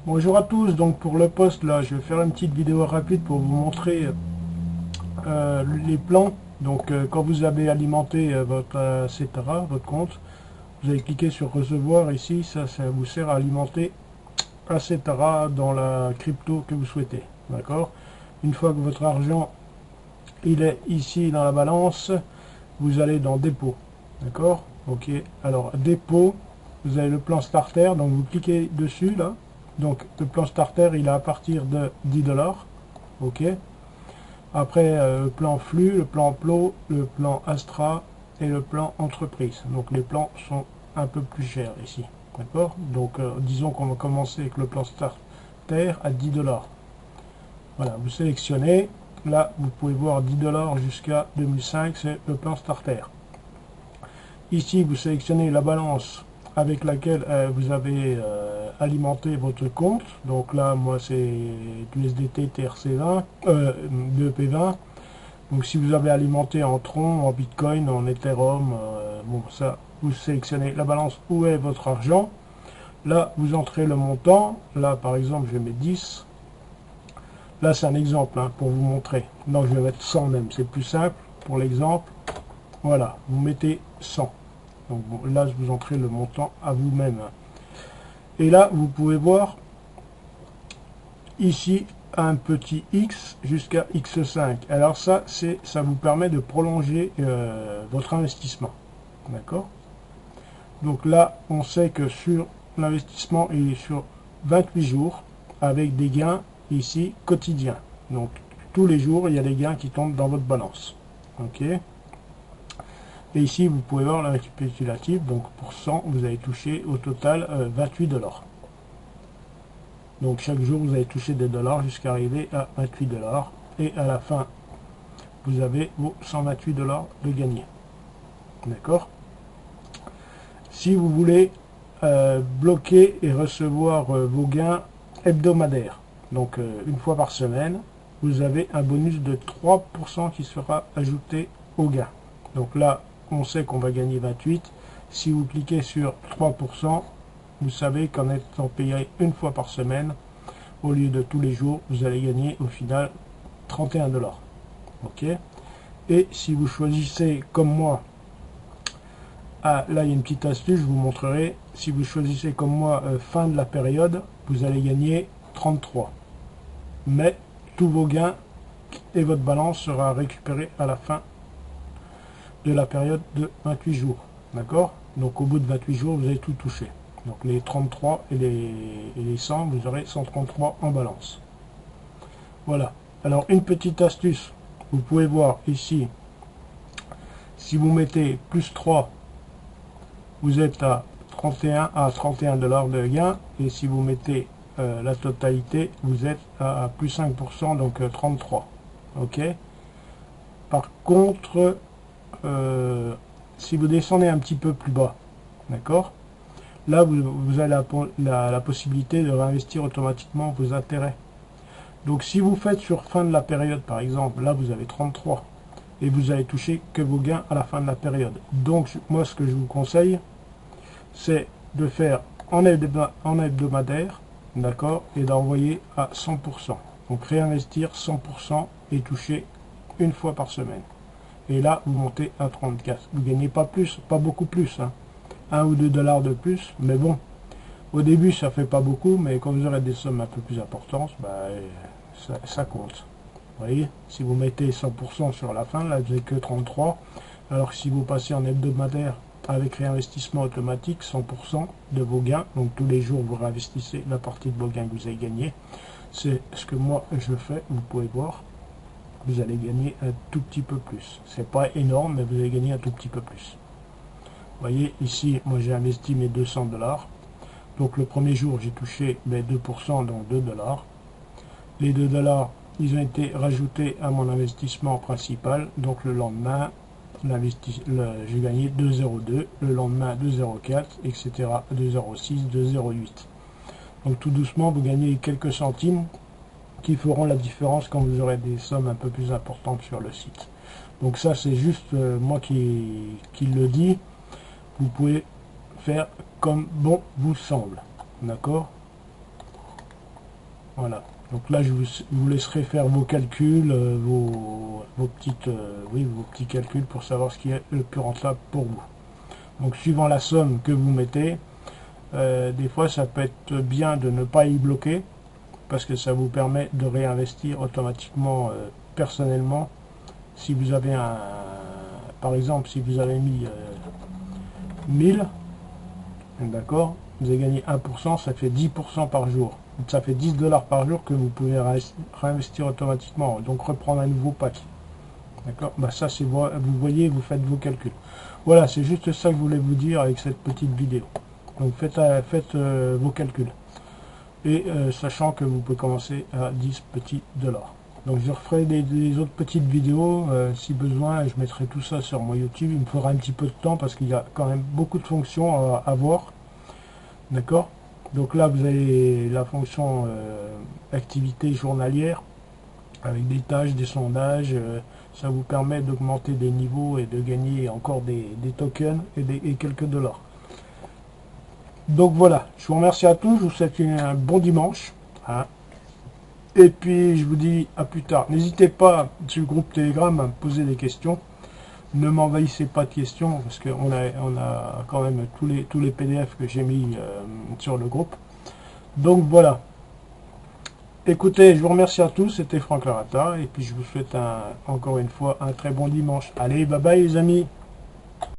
Bonjour à tous, donc pour le post là, je vais faire une petite vidéo rapide pour vous montrer les plans. Donc quand vous avez alimenté votre Cetera, votre compte, vous allez cliquer sur recevoir ici, ça vous sert à alimenter un Cetera dans la crypto que vous souhaitez. D'accord. Une fois que votre argent il est ici dans la balance, vous allez dans dépôt. D'accord. Ok, alors dépôt, vous avez le plan starter, donc vous cliquez dessus là. Donc le plan starter il est à partir de 10 $. Ok. Après le plan flux, le plan plot, le plan Astra et le plan entreprise. Donc les plans sont un peu plus chers ici. D'accord. Donc disons qu'on va commencer avec le plan starter à 10 $. Voilà, vous sélectionnez. Là, vous pouvez voir 10 $ jusqu'à 2005, c'est le plan starter. Ici, vous sélectionnez la balance avec laquelle vous avez alimenté votre compte. Donc là, moi, c'est USDT TRC20, BEP20. Donc si vous avez alimenté en Tron, en Bitcoin, en Ethereum, bon, ça, vous sélectionnez la balance où est votre argent. Là, vous entrez le montant. Là, par exemple, je mets 10. Là, c'est un exemple hein, pour vous montrer. Donc, je vais mettre 100 même. C'est plus simple pour l'exemple. Voilà, vous mettez 100. Donc bon, là, vous entrez le montant à vous-même. Et là, vous pouvez voir ici un petit X jusqu'à X5. Alors ça vous permet de prolonger votre investissement. D'accord. Donc là, on sait que sur l'investissement, il est sur 28 jours avec des gains ici quotidiens. Donc tous les jours, il y a des gains qui tombent dans votre balance. Ok. Et ici, vous pouvez voir la récapitulative. Donc pour 100, vous allez toucher au total 28 $. Donc chaque jour, vous allez toucher des dollars jusqu'à arriver à 28 $. Et à la fin, vous avez vos 128 $ de gagné. D'accord. Si vous voulez bloquer et recevoir vos gains hebdomadaires, donc une fois par semaine, vous avez un bonus de 3% qui sera ajouté au gain. Donc là, on sait qu'on va gagner 28. Si vous cliquez sur 3%, vous savez qu'en étant payé une fois par semaine, au lieu de tous les jours, vous allez gagner au final 31 $. Ok. Et si vous choisissez comme moi, là il y a une petite astuce, je vous montrerai. Si vous choisissez comme moi fin de la période, vous allez gagner 33. Mais tous vos gains et votre balance sera récupéré à la fin de la période de 28 jours. D'accord. Donc au bout de 28 jours, vous avez tout touché. Donc les 33 et les 100, vous aurez 133 en balance. Voilà. Alors une petite astuce, vous pouvez voir ici, si vous mettez plus 3, vous êtes à 31 $, de gain. Et si vous mettez la totalité, vous êtes à plus 5%, donc 33. Ok. Par contre, si vous descendez un petit peu plus bas, d'accord, là vous avez la possibilité de réinvestir automatiquement vos intérêts. Donc si vous faites sur fin de la période par exemple, là vous avez 33 et vous allez toucher que vos gains à la fin de la période. Donc moi ce que je vous conseille, c'est de faire en hebdomadaire, d'accord, et d'envoyer à 100%. Donc réinvestir 100% et toucher une fois par semaine. Et là, vous montez à 34. Vous gagnez pas plus, pas beaucoup plus. Hein. 1 ou 2 $ de plus, mais bon, au début, ça fait pas beaucoup, mais quand vous aurez des sommes un peu plus importantes, bah, ça compte. Vous voyez, si vous mettez 100% sur la fin, là, vous n'avez que 33. Alors que si vous passez en hebdomadaire avec réinvestissement automatique, 100% de vos gains, donc tous les jours, vous réinvestissez la partie de vos gains que vous avez gagnés. C'est ce que moi, je fais, vous pouvez voir. Vous allez gagner un tout petit peu plus. C'est pas énorme, mais vous allez gagner un tout petit peu plus. Vous voyez, ici, moi j'ai investi mes 200 $. Donc le premier jour, j'ai touché mes 2%, donc 2 $. Les 2 $, ils ont été rajoutés à mon investissement principal. Donc le lendemain, j'ai gagné 2,02. Le lendemain, 2,04, etc. 2,06, 2,08. Donc tout doucement, vous gagnez quelques centimes qui feront la différence quand vous aurez des sommes un peu plus importantes sur le site. Donc ça c'est juste moi qui le dis. Vous pouvez faire comme bon vous semble. D'accord. Voilà. Donc là, je vous laisserai faire vos calculs, vos petits calculs pour savoir ce qui est le plus rentable pour vous. Donc suivant la somme que vous mettez, des fois ça peut être bien de ne pas y bloquer parce que ça vous permet de réinvestir automatiquement personnellement. Si vous avez par exemple, si vous avez mis 1000, d'accord, vous avez gagné 1%, ça fait 10% par jour. Donc ça fait 10 $ par jour que vous pouvez réinvestir automatiquement, donc reprendre un nouveau pack. D'accord, bah ça c'est vous voyez, vous faites vos calculs. Voilà, c'est juste ça que je voulais vous dire avec cette petite vidéo. Donc faites vos calculs. Et sachant que vous pouvez commencer à 10 petits dollars. Donc je referai des autres petites vidéos si besoin, je mettrai tout ça sur mon YouTube. Il me faudra un petit peu de temps parce qu'il y a quand même beaucoup de fonctions à voir. D'accord. Donc là vous avez la fonction activité journalière avec des tâches, des sondages. Ça vous permet d'augmenter des niveaux et de gagner encore des tokens et quelques dollars. Donc voilà, je vous remercie à tous, je vous souhaite un bon dimanche. Hein. Et puis je vous dis à plus tard. N'hésitez pas sur le groupe Telegram à me poser des questions. Ne m'envahissez pas de questions parce qu'on a quand même tous les PDF que j'ai mis sur le groupe. Donc voilà. Écoutez, je vous remercie à tous, c'était Franck Larata et puis je vous souhaite encore une fois un très bon dimanche. Allez, bye bye les amis.